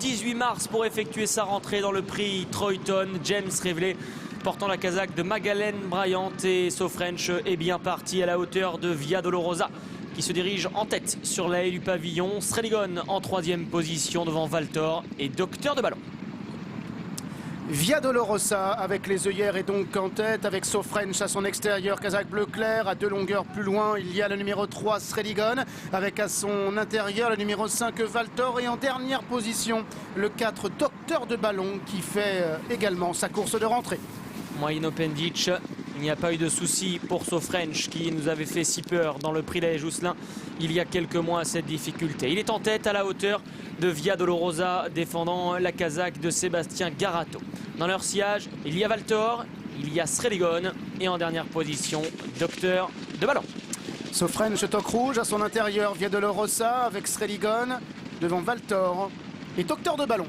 18 mars pour effectuer sa rentrée dans le prix Troyton. James Reveley portant la casaque de Magalhães Bryant et SoFrench est bien parti à la hauteur de Via Dolorosa qui se dirige en tête sur la haie du pavillon. Sreligon en 3e position devant Valtor et Docteur de Ballon. Via Dolorosa avec les œillères est donc en tête avec SoFrench à son extérieur, casaque bleu clair. À 2 longueurs plus loin, il y a le numéro 3 Sreligon avec à son intérieur le numéro 5 Valtor et en dernière position le 4 Docteur de Ballon qui fait également sa course de rentrée. Moyeno Pendic, il n'y a pas eu de souci pour SoFrench qui nous avait fait si peur dans le prix La Haye-Jousselin il y a quelques mois à cette difficulté. Il est en tête à la hauteur de Via Dolorosa défendant la casaque de Sébastien Garato. Dans leur sillage, il y a Valtor, il y a Sreligon et en dernière position, Docteur de Ballon. SoFrench toque rouge à son intérieur, Via Dolorosa avec Sreligon devant Valtor et Docteur de Ballon.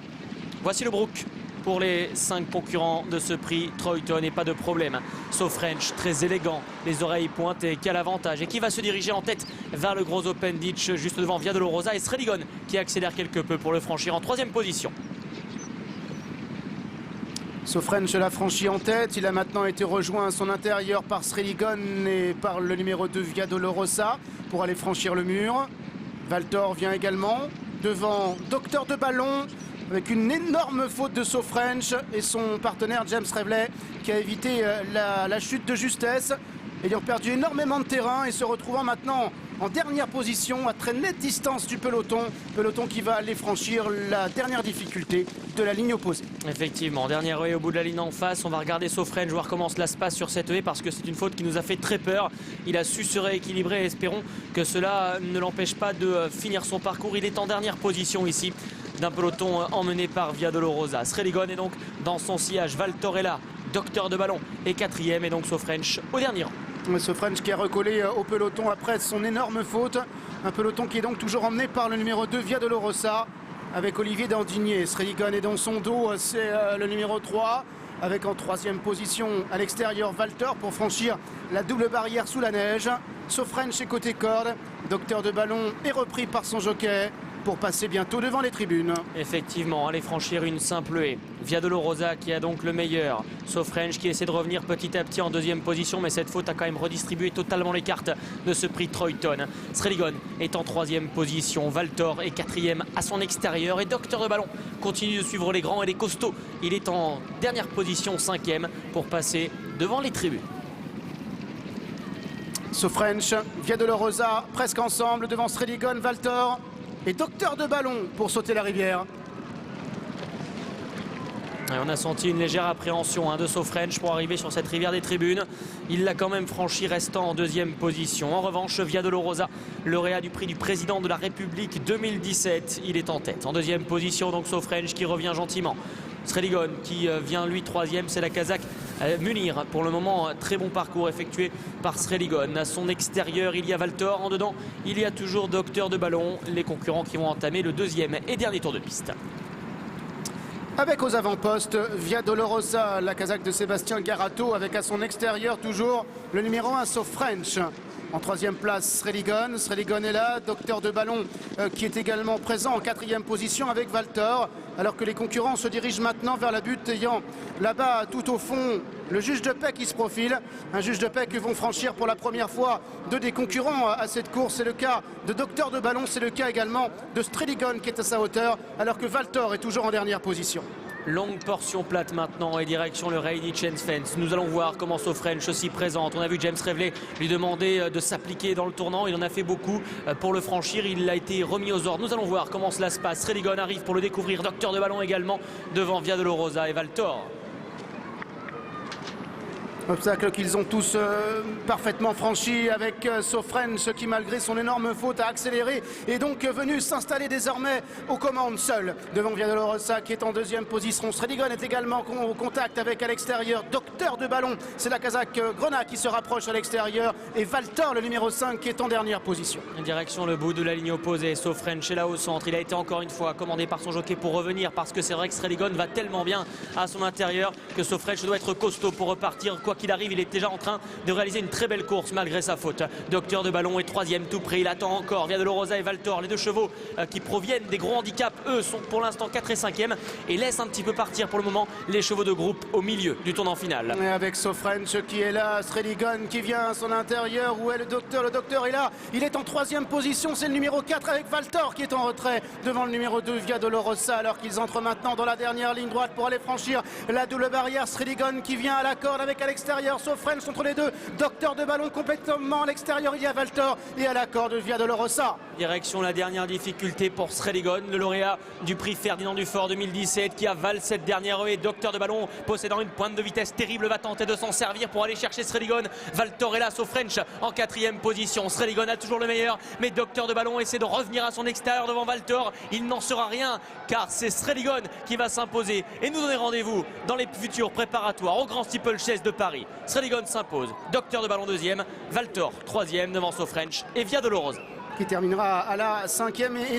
Voici le Brook pour les 5 concurrents de ce prix Troyton et pas de problème. SoFrench très élégant, les oreilles pointées, qui a l'avantage et qui va se diriger en tête vers le gros Open Ditch juste devant Via Dolorosa et Sreligon qui accélère quelque peu pour le franchir en 3e position. SoFrench l'a franchi en tête, il a maintenant été rejoint à son intérieur par Sreligon et par le numéro 2 Via Dolorosa pour aller franchir le mur. Valtor vient également devant Docteur de Ballon avec une énorme faute de SoFrench et son partenaire James Reveley qui a évité la chute de justesse, ayant perdu énormément de terrain et se retrouvant maintenant en dernière position à très nette distance du peloton qui va aller franchir la dernière difficulté de la ligne opposée. Effectivement, dernière haie au bout de la ligne en face. On va regarder SoFrench, voir comment cela se passe sur cette haie parce que c'est une faute qui nous a fait très peur. Il a su se rééquilibrer et espérons que cela ne l'empêche pas de finir son parcours. Il est en dernière position ici d'un peloton emmené par Via Dolorosa. Sreligon est donc dans son sillage, Valtor est là, Docteur de Ballon est 4e et donc SoFrench au dernier rang. SoFrench qui a recollé au peloton après son énorme faute. Un peloton qui est donc toujours emmené par le numéro 2 Via Dolorosa avec Olivier Dandigné. Sreligon est dans son dos, c'est le numéro 3 avec en 3e position à l'extérieur Valtor pour franchir la double barrière sous la neige. SoFrench est côté corde, Docteur de Ballon est repris par son jockey pour passer bientôt devant les tribunes. Effectivement, aller franchir une simple haie. Via Dolorosa qui a donc le meilleur. SoFrench qui essaie de revenir petit à petit en 2e position, mais cette faute a quand même redistribué totalement les cartes de ce prix Troyton. Sreligon est en 3e position, Valtor est 4e à son extérieur et Docteur de Ballon continue de suivre les grands et les costauds. Il est en dernière position, 5e pour passer devant les tribunes. SoFrench, Via Dolorosa presque ensemble devant Sreligon, Valtor et Docteur de Ballon pour sauter la rivière. Et on a senti une légère appréhension de SoFrench pour arriver sur cette rivière des tribunes. Il l'a quand même franchi, restant en 2e position. En revanche, Via Dolorosa, lauréat du prix du président de la République 2017, il est en tête. En 2e position, donc SoFrench qui revient gentiment. Sreligon qui vient lui 3e, c'est la casaque Munir. Pour le moment, très bon parcours effectué par Sreligon. À son extérieur, il y a Valtor. En dedans, il y a toujours Docteur de Ballon. Les concurrents qui vont entamer le 2e et dernier tour de piste. Avec aux avant-postes, Via Dolorosa, la casaque de Sébastien Garato, avec à son extérieur toujours le numéro 1 SoFrench. En 3e place, Sreligon. Sreligon est là. Docteur de Ballon qui est également présent en 4e position avec Valtor. Alors que les concurrents se dirigent maintenant vers la butte, ayant là-bas tout au fond le juge de paix qui se profile. Un juge de paix que vont franchir pour la première fois 2 des concurrents à cette course. C'est le cas de Docteur de Ballon, c'est le cas également de Sreligon qui est à sa hauteur, alors que Valtor est toujours en dernière position. Longue portion plate maintenant et direction le Reini Chance Fence. Nous allons voir comment SoFrench s'y présente. On a vu James Reveley lui demander de s'appliquer dans le tournant. Il en a fait beaucoup pour le franchir. Il a été remis aux ordres. Nous allons voir comment cela se passe. Sreligon arrive pour le découvrir. Docteur de Ballon également devant Via Dolorosa et Valtor. Obstacle qu'ils ont tous parfaitement franchi avec SoFrench qui malgré son énorme faute a accéléré et donc venu s'installer désormais aux commandes seul devant Via Dolorosa qui est en 2e position. Sreligon est également au contact avec à l'extérieur Docteur de Ballon. C'est la casaque Grenat qui se rapproche à l'extérieur et Valtor le numéro 5 qui est en dernière position. Direction le bout de la ligne opposée. SoFrench est là au centre. Il a été encore une fois commandé par son jockey pour revenir parce que c'est vrai que Sreligon va tellement bien à son intérieur que SoFrench doit être costaud pour repartir quoi qu'il arrive, il est déjà en train de réaliser une très belle course malgré sa faute. Docteur de Ballon est troisième tout près, il attend encore. Via Dolorosa et Valtor, les deux chevaux qui proviennent des gros handicaps, eux sont pour l'instant 4 et 5e et laissent un petit peu partir pour le moment les chevaux de groupe au milieu du tournant final. Et avec Sofrench qui est là, Sreligon qui vient à son intérieur. Où est le docteur? Le docteur est là, il est en troisième position, c'est le numéro 4 avec Valtor qui est en retrait devant le numéro 2 Via Dolorosa, alors qu'ils entrent maintenant dans la dernière ligne droite pour aller franchir la double barrière. Sreligon qui vient à la corde avec à l'extérieur Sofrench entre les deux. Docteur de Ballon complètement à l'extérieur, il y a Valtor et à la corde Via Dolorosa. Direction la dernière difficulté pour Sreligon, le lauréat du prix Ferdinand Dufort 2017 qui avale cette dernière haie. Docteur de Ballon possédant une pointe de vitesse terrible va tenter de s'en servir pour aller chercher Sreligon. Valtor est là, Sofrench en 4e position. Sreligon a toujours le meilleur, mais Docteur de Ballon essaie de revenir à son extérieur devant Valtor. Il n'en sera rien car c'est Sreligon qui va s'imposer et nous donner rendez-vous dans les futurs préparatoires au Grand Steeplechase de Paris. Sreligon s'impose, Docteur de Ballon 2e, Valtor 3e devant Sofrench et Via Dolorosa qui terminera à la 5e et